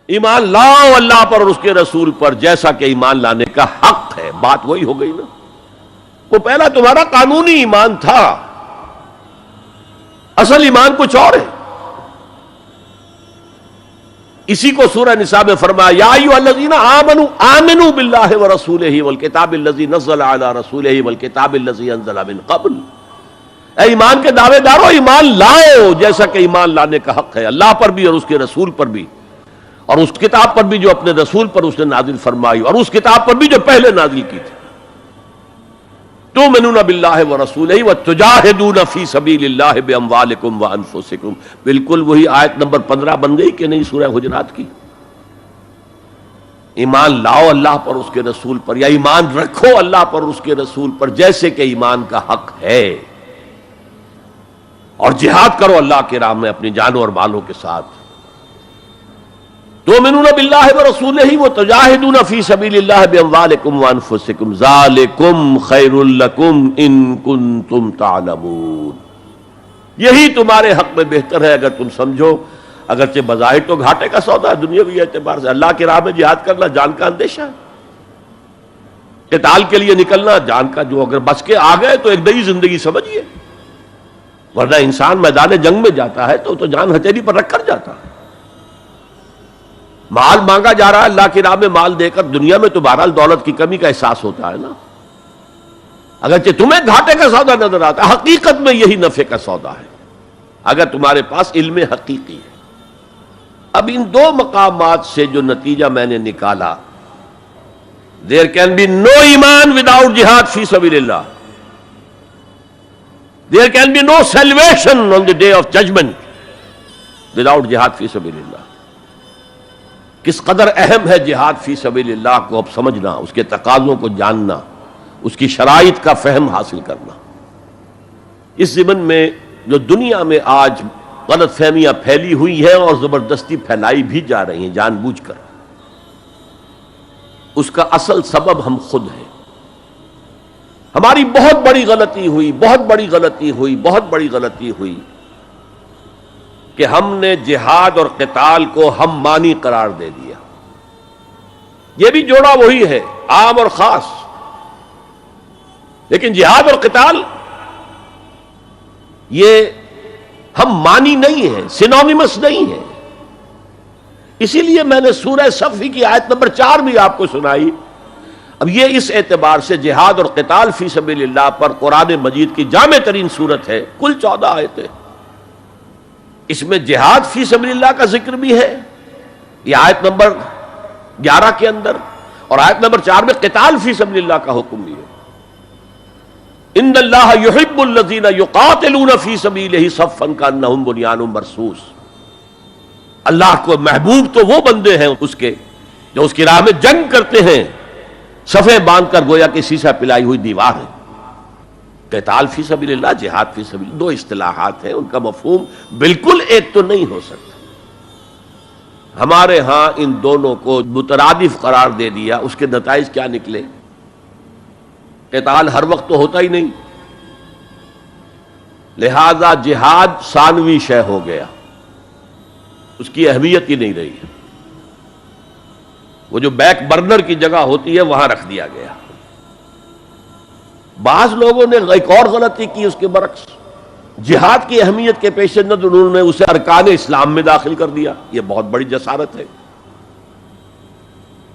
ایمان لاؤ اللہ پر اور اس کے رسول پر جیسا کہ ایمان لانے کا حق ہے. بات وہی ہو گئی نا. وہ پہلا تمہارا قانونی ایمان تھا، اصل ایمان کچھ اور ہے. اسی کو سورہ نساء میں فرمایا یا ایھا الذین آمنوا آمنوا باللہ ورسولہ والکتاب الذی نزل علی رسولہ والکتاب الذی انزل من قبل. اے ایمان کے دعوے دارو، ایمان لاؤ جیسا کہ ایمان لانے کا حق ہے، اللہ پر بھی اور اس کے رسول پر بھی، اور اس کتاب پر بھی جو اپنے رسول پر اس نے نازل فرمائی، اور اس کتاب پر بھی جو پہلے نازل کی تھی. تؤمنون باللہ ورسولہ وتجاہدون فی سبیل اللہ باموالکم وانفسکم. بالکل وہی آیت نمبر 15 بن گئی کہ نہیں سورہ حجرات کی. ایمان لاؤ اللہ پر اس کے رسول پر، یا ایمان رکھو اللہ پر اس کے رسول پر جیسے کہ ایمان کا حق ہے، اور جہاد کرو اللہ کے راہ میں اپنی جانوں اور مالوں کے ساتھ. تؤمنون باللہ ورسولہ وتجاہدون فی سبیل اللہ باموالکم وانفسکم ذالکم خیر لکم ان کنتم تعلمون. یہی تمہارے حق میں بہتر ہے اگر تم سمجھو. اگرچہ بظاہر تو گھاٹے کا سودا ہے دنیاوی اعتبار سے. اللہ کی راہ میں جہاد کرنا جان کا اندیشہ ہے. قتال کے لیے نکلنا جان کا، جو اگر بچ کے آ گئے تو ایک نئی زندگی سمجھیے، ورنہ انسان میدان جنگ میں جاتا ہے تو جان ہتھیلی پر رکھ کر جاتا ہے. مال مانگا جا رہا ہے اللہ کی راہ میں، مال دے کر دنیا میں تو بہرحال دولت کی کمی کا احساس ہوتا ہے نا. اگرچہ تمہیں گھاٹے کا سودا نظر آتا ہے، حقیقت میں یہی نفع کا سودا ہے اگر تمہارے پاس علم حقیقی ہے. اب ان دو مقامات سے جو نتیجہ میں نے نکالا، there can be no ایمان without jihad فی سبیل اللہ. There can be no salvation on the day of judgment without jihad فی سبیل اللہ. کس قدر اہم ہے جہاد فی سبیل اللہ کو اب سمجھنا، اس کے تقاضوں کو جاننا، اس کی شرائط کا فہم حاصل کرنا. اس ضمن میں جو دنیا میں آج غلط فہمیاں پھیلی ہوئی ہیں اور زبردستی پھیلائی بھی جا رہی ہیں جان بوجھ کر، اس کا اصل سبب ہم خود ہیں. ہماری بہت بڑی غلطی ہوئی کہ ہم نے جہاد اور قتال کو ہم مانی قرار دے دیا. یہ بھی جوڑا وہی ہے، عام اور خاص. لیکن جہاد اور قتال یہ ہم مانی نہیں ہیں، سینونیمس نہیں ہیں. اسی لیے میں نے سورہ صفی کی آیت نمبر 4 بھی آپ کو سنائی. اب یہ اس اعتبار سے جہاد اور قتال فی سبیل اللہ پر قرآن مجید کی جامع ترین صورت ہے. کل 14 آیتیں، اس میں جہاد فی سبیل اللہ کا ذکر بھی ہے، یہ آیت نمبر 11 کے اندر، اور آیت نمبر 4 میں قتال فی سبیل اللہ کا حکم بھی ہے. ان اللہ یحب الذین یقاتلون فی صفا صفا کانہم بنیان مرصوص. اللہ کو محبوب تو وہ بندے ہیں اس کے جو اس کی راہ میں جنگ کرتے ہیں صفیں باندھ کر، گویا کہ سیسا پلائی ہوئی دیوار ہے. قتال فی سبیل اللہ، جہاد فی سبیل اللہ، دو اصطلاحات ہیں، ان کا مفہوم بالکل ایک تو نہیں ہو سکتا. ہمارے ہاں ان دونوں کو مترادف قرار دے دیا. اس کے نتائج کیا نکلے؟ قتال ہر وقت تو ہوتا ہی نہیں، لہذا جہاد ثانوی شے ہو گیا، اس کی اہمیت ہی نہیں رہی. وہ جو بیک برنر کی جگہ ہوتی ہے وہاں رکھ دیا گیا. بعض لوگوں نے ایک اور غلطی کی اس کے برعکس، جہاد کی اہمیت کے پیش نظر انہوں نے اسے ارکان اسلام میں داخل کر دیا. یہ بہت بڑی جسارت ہے،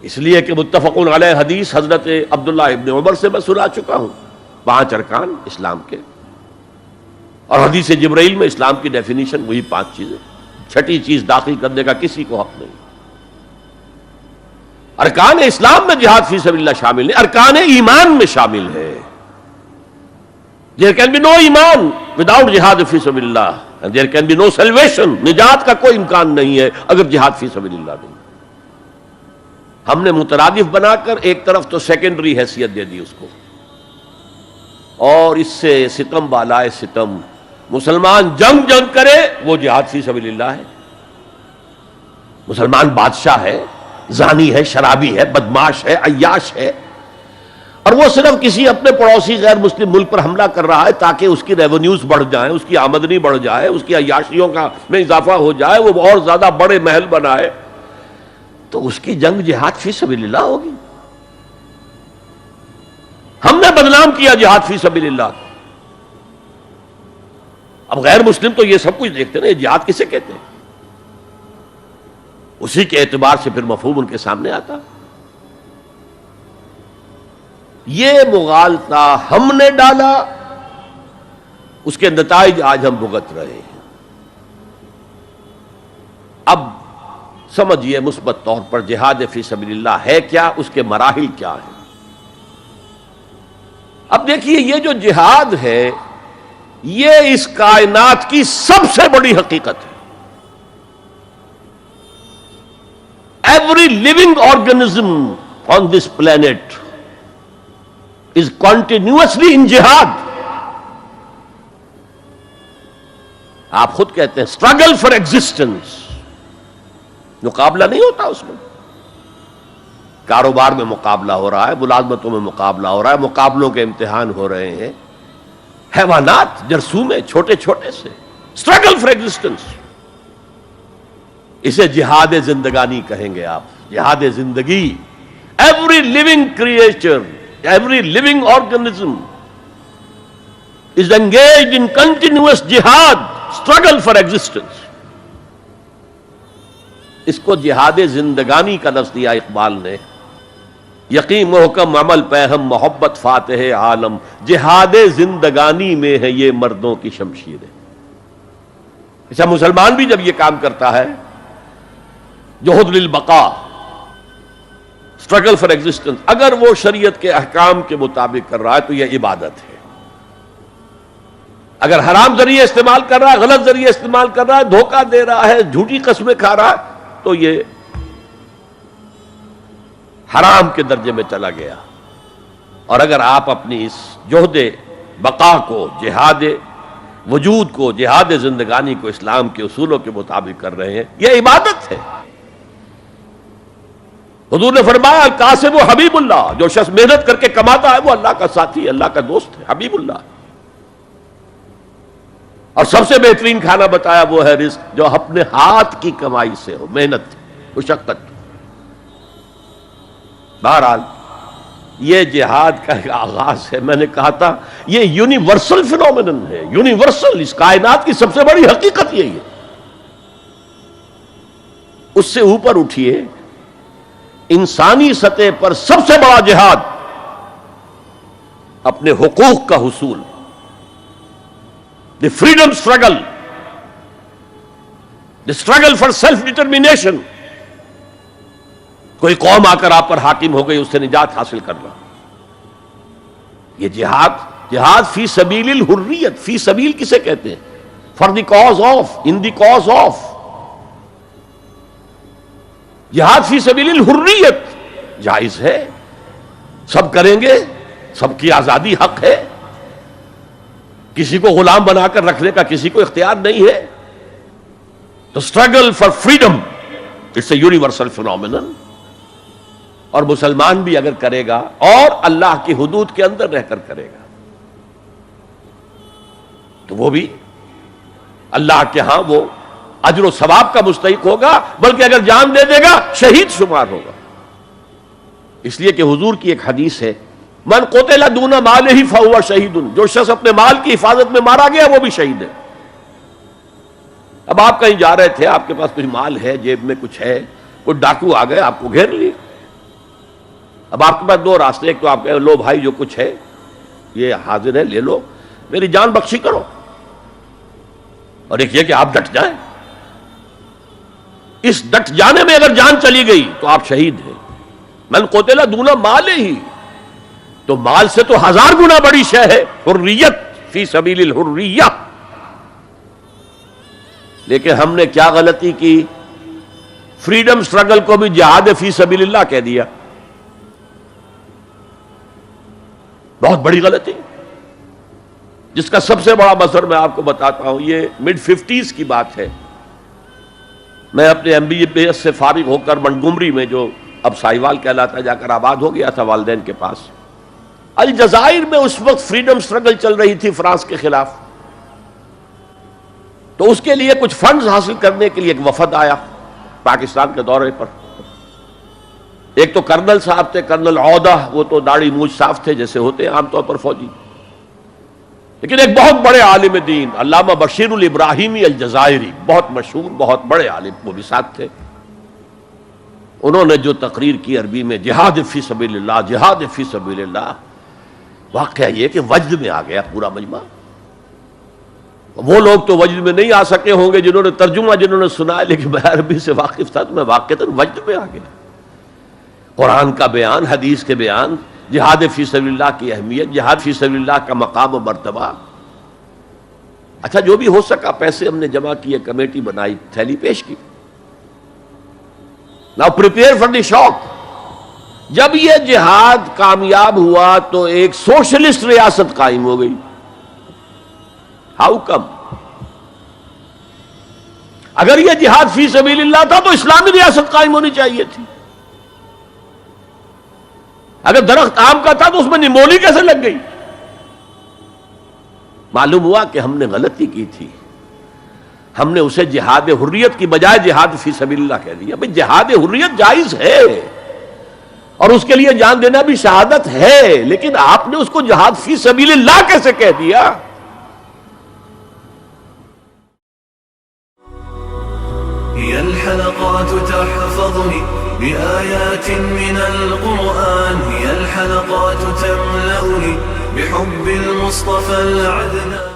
اس لیے کہ متفقون علیہ حدیث حضرت عبداللہ ابن عمر سے میں سنا چکا ہوں 5 ارکان اسلام کے، اور حدیث جبرائیل میں اسلام کی ڈیفینیشن وہی 5 چیزیں. چھٹی چیز داخل کرنے کا کسی کو حق نہیں. ارکان اسلام میں جہاد فی سبیل اللہ شامل ہے، ارکان ایمان میں شامل ہے. There can be no ایمان without جہاد فی سبیل اللہ, and there can be no salvation. نجات کا کوئی امکان نہیں ہے اگر جہاد فی سبیل اللہ نہیں. ہم نے مترادف بنا کر ایک طرف تو سیکنڈری حیثیت دے دی اس کو, اور اس سے ستم بالائے ستم مسلمان جنگ کرے وہ جہاد فی سبیل اللہ ہے. مسلمان بادشاہ ہے, زانی ہے, شرابی ہے, بدماش ہے, عیاش ہے, اور وہ صرف کسی اپنے پڑوسی غیر مسلم ملک پر حملہ کر رہا ہے تاکہ اس کی ریونیوز بڑھ جائیں, اس کی آمدنی بڑھ جائے, اس کی عیاشیوں کا میں اضافہ ہو جائے, وہ اور زیادہ بڑے محل بنائے. تو اس کی جنگ جہاد فی سبیل اللہ ہوگی. ہم نے بدنام کیا جہاد فی سبیل اللہ. اب غیر مسلم تو یہ سب کچھ دیکھتے ہیں. جہاد کسے کہتے ہیں؟ اسی کے اعتبار سے پھر مفہوم ان کے سامنے آتا. یہ مغالطہ ہم نے ڈالا، اس کے نتائج آج ہم بھگت رہے ہیں. اب سمجھیے مثبت طور پر جہاد فی سبیل اللہ ہے کیا، اس کے مراحل کیا ہیں. اب دیکھیے یہ جو جہاد ہے یہ اس کائنات کی سب سے بڑی حقیقت ہے. Every living organism on this planet is continuously in jihad. آپ خود کہتے ہیں struggle for existence. مقابلہ نہیں ہوتا اس میں. کاروبار میں مقابلہ ہو رہا ہے، ملازمتوں میں مقابلہ ہو رہا ہے، مقابلوں کے امتحان ہو رہے ہیں. حیوانات جرثومے چھوٹے چھوٹے سے struggle for existence. اسے جہاد زندگانی کہیں گے آپ. جہاد زندگی. Every living creature, every living organism is engaged in continuous jihad, struggle for existence. اس کو جہاد زندگانی کا لفظ دیا اقبال نے. یقین محکم عمل پہم محبت فاتح عالم، جہاد زندگانی میں ہے یہ مردوں کی شمشیریں. اچھا مسلمان بھی جب یہ کام کرتا ہے جہد للبقاء، اسٹرگل فار ایگزسٹنس، اگر وہ شریعت کے احکام کے مطابق کر رہا ہے تو یہ عبادت ہے. اگر حرام ذریعے استعمال کر رہا ہے، غلط ذریعے استعمال کر رہا ہے، دھوکہ دے رہا ہے، جھوٹی قسمیں کھا رہا ہے تو یہ حرام کے درجے میں چلا گیا. اور اگر آپ اپنی اس جہد بقا کو، جہاد وجود کو، جہاد زندگانی کو اسلام کے اصولوں کے مطابق کر رہے ہیں، یہ عبادت ہے. حضور نے فرمایا القاسم و حبیب اللہ، جو شخص محنت کر کے کماتا ہے وہ اللہ کا ساتھی، اللہ کا دوست ہے، حبیب اللہ. اور سب سے بہترین کھانا بتایا وہ ہے رزق جو اپنے ہاتھ کی کمائی سے ہو، محنت، مشقت. بہرحال یہ جہاد کا ایک آغاز ہے. میں نے کہا تھا یہ یونیورسل فینومینن ہے، یونیورسل. اس کائنات کی سب سے بڑی حقیقت یہی ہے. اس سے اوپر اٹھیے، انسانی سطح پر سب سے بڑا جہاد اپنے حقوق کا حصول، the freedom struggle, the struggle for self determination. کوئی قوم آ کر آپ پر حاکم ہو گئی، اس سے نجات حاصل کرنا. یہ جہاد فی سبیل الحریت. فی سبیل کسے کہتے ہیں؟ For the cause of, in the cause of. جہاد فی سبیل الحریت جائز ہے، سب کریں گے، سب کی آزادی حق ہے. کسی کو غلام بنا کر رکھنے کا کسی کو اختیار نہیں ہے. تو struggle for freedom it's a universal phenomenon. اور مسلمان بھی اگر کرے گا اور اللہ کی حدود کے اندر رہ کر کرے گا تو وہ بھی اللہ کے ہاں وہ اجر و ثواب کا مستحق ہوگا، بلکہ اگر جان دے دے گا شہید شمار ہوگا. اس لیے کہ حضور کی ایک حدیث ہے من قتل دون مالہ فہو شہید، جو شخص اپنے مال کی حفاظت میں مارا گیا وہ بھی شہید ہے. اب آپ کہیں جا رہے تھے، آپ کے پاس کچھ مال ہے، جیب میں کچھ ہے، کوئی ڈاکو آ گئے آپ کو گھیر لیے. اب آپ کے پاس دو راستے، ایک تو آپ کہے لو بھائی جو کچھ ہے یہ حاضر ہے، لے لو، میری جان بخشی کرو، اور ایک یہ کہ آپ ڈٹ جائیں. اس ڈٹ جانے میں اگر جان چلی گئی تو آپ شہید ہیں. من قتل دون مالہ، تو مال سے تو 1000 گنا بڑی شے ہے حریت، فی سبیل الحریہ. لیکن ہم نے کیا غلطی کی؟ فریڈم اسٹرگل کو بھی جہاد فی سبیل اللہ کہہ دیا. بہت بڑی غلطی، جس کا سب سے بڑا مظہر میں آپ کو بتاتا ہوں. یہ mid 50s کی بات ہے. میں اپنے MBA سے فارغ ہو کر منٹگومری میں، جو اب ساہیوال کہلاتا ہے، جا کر آباد ہو گیا تھا والدین کے پاس. الجزائر میں اس وقت فریڈم اسٹرگل چل رہی تھی فرانس کے خلاف. تو اس کے لیے کچھ فنڈز حاصل کرنے کے لیے ایک وفد آیا پاکستان کے دورے پر. ایک تو کرنل صاحب تھے، کرنل عودہ، وہ تو داڑھی مونچھ صاف تھے جیسے ہوتے ہیں عام طور پر فوجی، لیکن ایک بہت بڑے عالم دین علامہ بشیر الابراہیمی الجزائری، بہت مشہور بہت بڑے عالم، وہ بھی ساتھ تھے۔ انہوں نے جو تقریر کی عربی میں جہاد فی سبیل اللہ، جہاد فی سبیل اللہ، واقعہ یہ کہ وجد میں آ گیا پورا مجمع۔ وہ لوگ تو وجد میں نہیں آ سکے ہوں گے جنہوں نے ترجمہ جنہوں نے سنا ہے، لیکن میں عربی سے واقف تھا تو میں واقعتاً وجد میں آ گیا۔ قرآن کا بیان، حدیث کے بیان، جہاد فی سبیل اللہ کی اہمیت، جہاد فی سبیل اللہ کا مقام و مرتبہ۔ اچھا جو بھی ہو سکا پیسے ہم نے جمع کیے، کمیٹی بنائی، تھیلی پیش کی۔ Now prepare for the shock۔ جب یہ جہاد کامیاب ہوا تو ایک سوشلسٹ ریاست قائم ہو گئی۔ How come? اگر یہ جہاد فی سبیل اللہ تھا تو اسلامی ریاست قائم ہونی چاہیے تھی۔ اگر درخت آم کا تھا تو اس میں نمولی کیسے لگ گئی؟ معلوم ہوا کہ ہم نے غلطی کی تھی، ہم نے اسے جہاد حریت کی بجائے جہاد فی سبیل اللہ کہہ دیا۔ بھئی جہاد حریت جائز ہے اور اس کے لیے جان دینا بھی شہادت ہے، لیکن آپ نے اس کو جہاد فی سبیل اللہ کیسے کہہ دیا؟ هي الحلقات تحفظني بآيات من القرآن، هي الحلقات تملأني بحب المصطفى العدنان۔